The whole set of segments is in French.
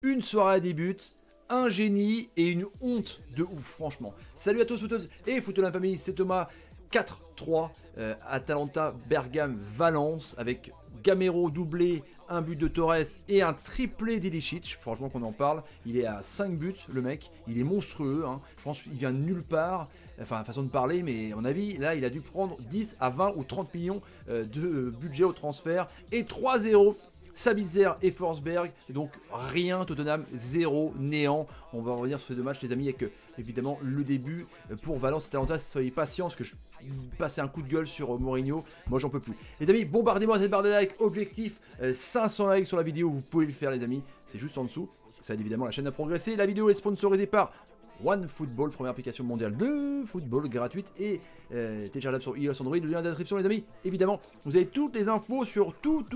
Une soirée à des buts, un génie et une honte de ouf, franchement. Salut à tous, footeuses et footeux la famille, c'est Thomas. 4-3, Atalanta, Bergame, Valence, avec Gamero doublé, un but de Torres et un triplé d'Ilicic. Franchement qu'on en parle, il est à 5 buts le mec, il est monstrueux, hein. Je pense qu'il vient de nulle part, enfin façon de parler, mais à mon avis, là il a dû prendre 10 à 20 ou 30 millions de budget au transfert et 3-0. Sabitzer et Forsberg, donc rien, Tottenham, zéro, néant. On va revenir sur ces deux matchs les amis, avec évidemment le début pour Valence et Atalanta. Soyez patients parce que je passer un coup de gueule sur Mourinho, moi j'en peux plus. Les amis, bombardez-moi cette barre de likes, objectif 500 likes sur la vidéo, vous pouvez le faire les amis, c'est juste en dessous. Ça aide évidemment la chaîne à progresser. La vidéo est sponsorisée par OneFootball, première application mondiale de football gratuite et téléchargeable sur iOS Android. Le lien de description les amis. Évidemment, vous avez toutes les infos sur tout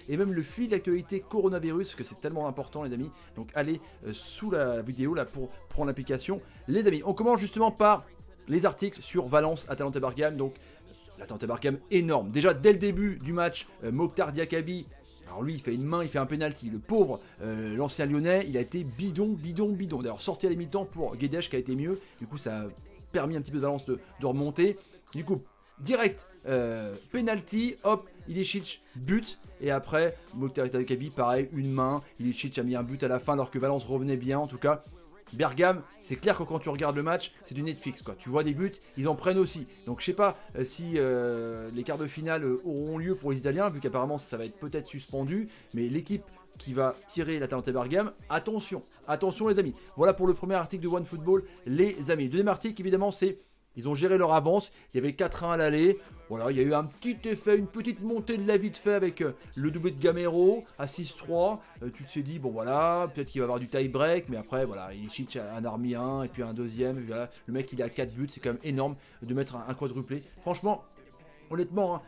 et même le fil d'actualité coronavirus, que c'est tellement important les amis. Donc allez sous la vidéo là pour prendre l'application. Les amis, on commence justement par les articles sur Valence, Atalanta Bergame. Donc l'Atalanta Bergame énorme. Déjà dès le début du match, Mokhtar Diakhaby. Alors lui il fait une main, il fait un penalty. Le pauvre, l'ancien lyonnais, il a été bidon. D'ailleurs sorti à la mi-temps pour Guedes qui a été mieux. Du coup ça a permis un petit peu de Valence de remonter. Du coup direct, penalty, hop, Ilicic, but. Et après Mokhtar Diakhaby pareil, une main. Ilicic a mis un but à la fin alors que Valence revenait bien en tout cas. Bergame, c'est clair que quand tu regardes le match, c'est du Netflix quoi. Tu vois des buts, ils en prennent aussi. Donc je sais pas si les quarts de finale auront lieu pour les Italiens, vu qu'apparemment ça va être peut-être suspendu. Mais l'équipe qui va tirer l'Atalanta Bergame, attention les amis. Voilà pour le premier article de OneFootball les amis. Le deuxième article évidemment c'est... Ils ont géré leur avance, il y avait 4-1 à l'aller. Voilà, il y a eu un petit effet, une petite montée de la vite fait avec le doublé de Gamero à 6-3. Tu te suis dit, bon voilà, peut-être qu'il va y avoir du tie-break, mais après, voilà, Ilicic en a remis un, et puis un deuxième. Voilà. Le mec, il est à 4 buts, c'est quand même énorme de mettre un quadruplé. Franchement, honnêtement, hein,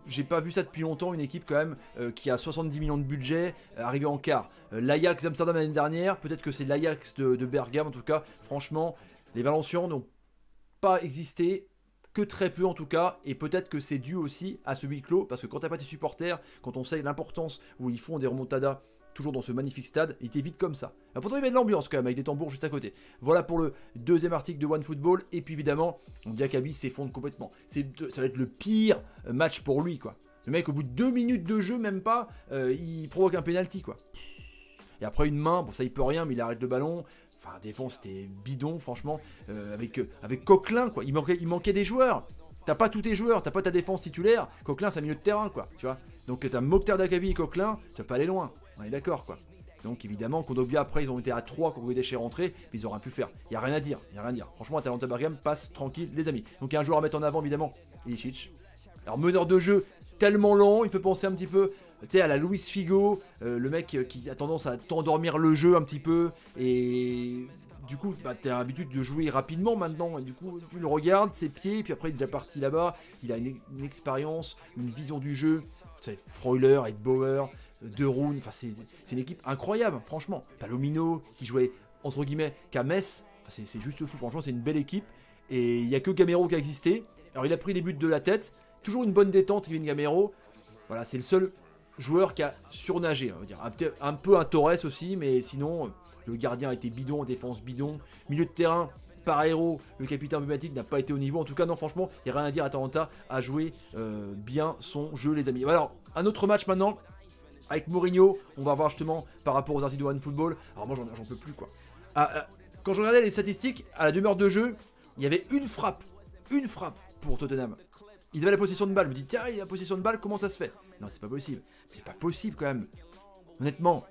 j'ai pas vu ça depuis longtemps, une équipe quand même qui a 70 millions de budget, arrivée en quart. L'Ajax Amsterdam l'année dernière, peut-être que c'est l'Ajax de Bergame en tout cas. Franchement, les Valencians n'ont pas existé, que très peu en tout cas, et peut-être que c'est dû aussi à ce huis clos, parce que quand t'as pas tes supporters, quand on sait l'importance où ils font des remontadas, toujours dans ce magnifique stade, il t'évite comme ça. Mais pourtant il y avait de l'ambiance quand même, avec des tambours juste à côté. Voilà pour le deuxième article de OneFootball, et puis évidemment, on dit Diakhaby s'effondre complètement. Ça va être le pire match pour lui quoi. Le mec au bout de 2 minutes de jeu, même pas, il provoque un penalty quoi. Et après une main, bon ça il peut rien, mais il arrête le ballon. Enfin, défense, c'était bidon, franchement. Avec Coquelin, quoi. Il manquait des joueurs. T'as pas tous tes joueurs, t'as pas ta défense titulaire. Coquelin, c'est un milieu de terrain, quoi. Tu vois. Donc, t'as Mokhtar Diakhaby et Coquelin, tu vas pas aller loin. On est d'accord, quoi. Donc, évidemment, Kondogbia, après, ils ont été à 3 quand Guedes est rentré. Ils auraient pu faire. Il n'y a rien à dire. Franchement, Atalanta Bergame passe tranquille, les amis. Donc, il y a un joueur à mettre en avant, évidemment. Ilicic. Alors, meneur de jeu tellement lent, il fait penser un petit peu, tu sais, à la Luis Figo, le mec qui a tendance à t'endormir le jeu un petit peu, et du coup, bah, t'as l'habitude de jouer rapidement maintenant, et du coup, tu le regardes, ses pieds, et puis après, il est déjà parti là-bas, il a une expérience, une vision du jeu, tu sais, Freuler, Edbauer, De Roon, enfin, c'est une équipe incroyable, franchement. Palomino, qui jouait, entre guillemets, qu'à Metz, enfin, c'est juste fou, franchement, c'est une belle équipe, et il n'y a que Gamero qui a existé, alors il a pris des buts de la tête, toujours une bonne détente, Kevin Gamero. Voilà, c'est le seul joueur qui a surnagé, on va dire. Un peu un Torres aussi, mais sinon, le gardien a été bidon, défense bidon. Milieu de terrain, Pareiro, le capitaine emblématique, n'a pas été au niveau. En tout cas, non, franchement, il n'y a rien à dire. Atalanta a joué bien son jeu, les amis. Alors, un autre match maintenant, avec Mourinho. On va voir justement par rapport aux articles de OneFootball. Alors moi, j'en peux plus, quoi. Quand je regardais les statistiques, à la demi-heure de jeu, il y avait une frappe pour Tottenham. Ils avaient la possession de balle. Je me dis, tiens, il a la possession de balle, comment ça se fait? Non, c'est pas possible. C'est pas possible quand même. Honnêtement.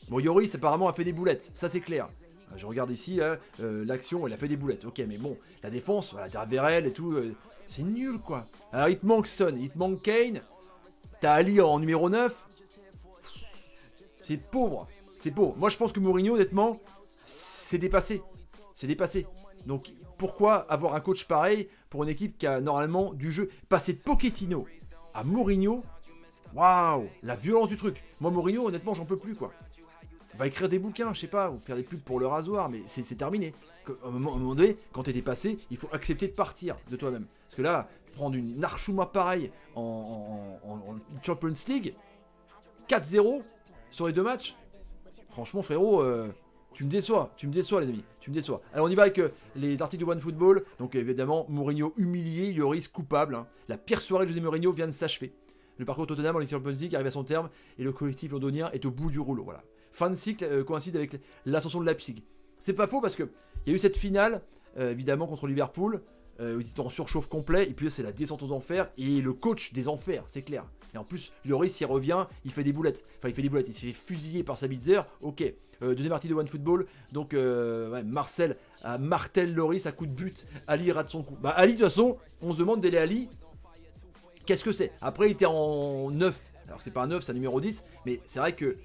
Bon, Yoris apparemment a fait des boulettes. Ça, c'est clair. Je regarde ici, l'action, il a fait des boulettes. Ok, mais bon, la défense, voilà, t'as Verrel et tout. C'est nul, quoi. Alors, il te manque Son, il te manque Kane. T'as Ali en numéro 9. C'est pauvre. C'est pauvre. Moi, je pense que Mourinho, honnêtement, c'est dépassé. C'est dépassé. Donc, pourquoi avoir un coach pareil pour une équipe qui a normalement du jeu? Passer de Pochettino à Mourinho, waouh, la violence du truc. Moi, Mourinho, honnêtement, j'en peux plus, quoi. Va écrire des bouquins, je sais pas, ou faire des pubs pour le rasoir, mais c'est terminé. À un moment donné, quand t'es dépassé, il faut accepter de partir de toi-même. Parce que là, prendre une Archouma pareille en Champions League, 4-0 sur les deux matchs, franchement, frérot, tu me déçois, les amis, tu me déçois. Alors on y va avec les articles de OneFootball. Donc évidemment, Mourinho humilié, Lloris coupable. Hein. La pire soirée de José Mourinho vient de s'achever. Le parcours Tottenham en Champions League arrive à son terme et le collectif londonien est au bout du rouleau. Voilà. Fin de cycle coïncide avec l'ascension de Leipzig. C'est pas faux parce qu'il y a eu cette finale, évidemment, contre Liverpool, où ils étaient en surchauffe complet, et puis là, c'est la descente aux enfers, et le coach des enfers, c'est clair. Et en plus, Lloris, il revient, il fait des boulettes. Enfin, il fait des boulettes, il se fait fusiller par Sabitzer. Ok, deuxième partie de OneFootball. Donc, ouais, Marcel martèle Lloris à coup de but. Ali rate son coup. Bah, Ali, de toute façon, on se demande Dele Ali, qu'est-ce que c'est? Après, il était en 9. Alors, c'est pas un 9, c'est un numéro 10. Mais c'est vrai que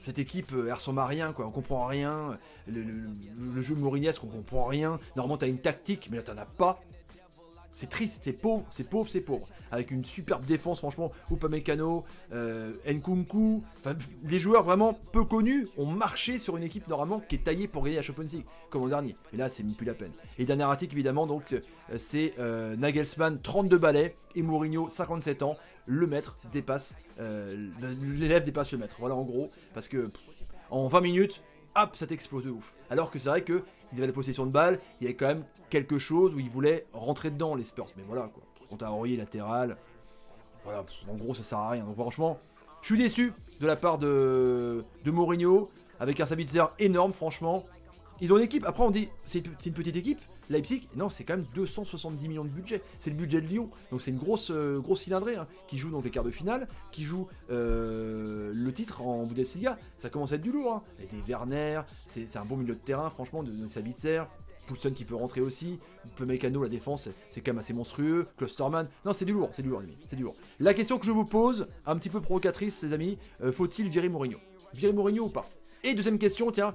cette équipe, elle ressemble à rien, quoi. On comprend rien. Le jeu Mourinhesque, on comprend rien. Normalement, t'as une tactique, mais là, t'en as pas. C'est triste, c'est pauvre, c'est pauvre, c'est pauvre. Avec une superbe défense, franchement, Upamecano, Nkunku, enfin, les joueurs vraiment peu connus ont marché sur une équipe normalement qui est taillée pour gagner la Champions League, comme l'an dernier. Et là, c'est même plus la peine. Et dernier article, évidemment, donc c'est Nagelsmann, 32 balais, et Mourinho, 57 ans. Le maître dépasse, l'élève dépasse le maître. Voilà, en gros, parce que en 20 minutes, hop, ça t'explose de ouf. Alors que c'est vrai que ils avaient la possession de balle, il y avait quand même quelque chose où ils voulaient rentrer dedans, les Spurs. Mais voilà, quoi. Quand à Aurier latéral, voilà, en gros, ça sert à rien. Donc franchement, je suis déçu de la part de Mourinho, avec un Sabitzer énorme, franchement. Ils ont une équipe, après on dit, c'est une petite équipe, Leipzig, non, c'est quand même 270 millions de budget. C'est le budget de Lyon, donc c'est une grosse cylindrée, hein, qui joue donc les quarts de finale, qui joue le titre en Bundesliga. Ça commence à être du lourd, hein. Et des Werner, c'est un bon milieu de terrain, franchement, de Sabitzer. Poulsen qui peut rentrer aussi, Upamecano, la défense, c'est quand même assez monstrueux, Klosterman, non, c'est du lourd, c'est du lourd, c'est du lourd. La question que je vous pose, un petit peu provocatrice, les amis, faut-il virer Mourinho? Virer Mourinho ou pas? Et deuxième question, tiens,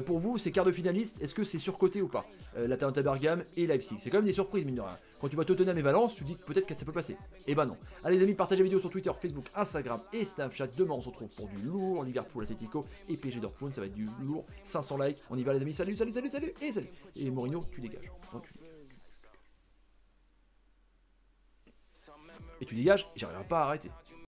pour vous, ces quarts de finalistes, est-ce que c'est surcoté ou pas? L'Atalanta Bergame et Leipzig. C'est quand même des surprises, mine de rien. Quand tu vois Tottenham et Valence, tu te dis que peut-être que ça peut passer. Eh ben non. Allez les amis, partagez la vidéo sur Twitter, Facebook, Instagram et Snapchat. Demain, on se retrouve pour du lourd. Liverpool, Atletico et PSG Dortmund, ça va être du lourd. 500 likes, on y va les amis. Salut, salut, salut, salut et salut. Et Mourinho, tu dégages. Non, et tu dégages, et j'arriverai pas à arrêter.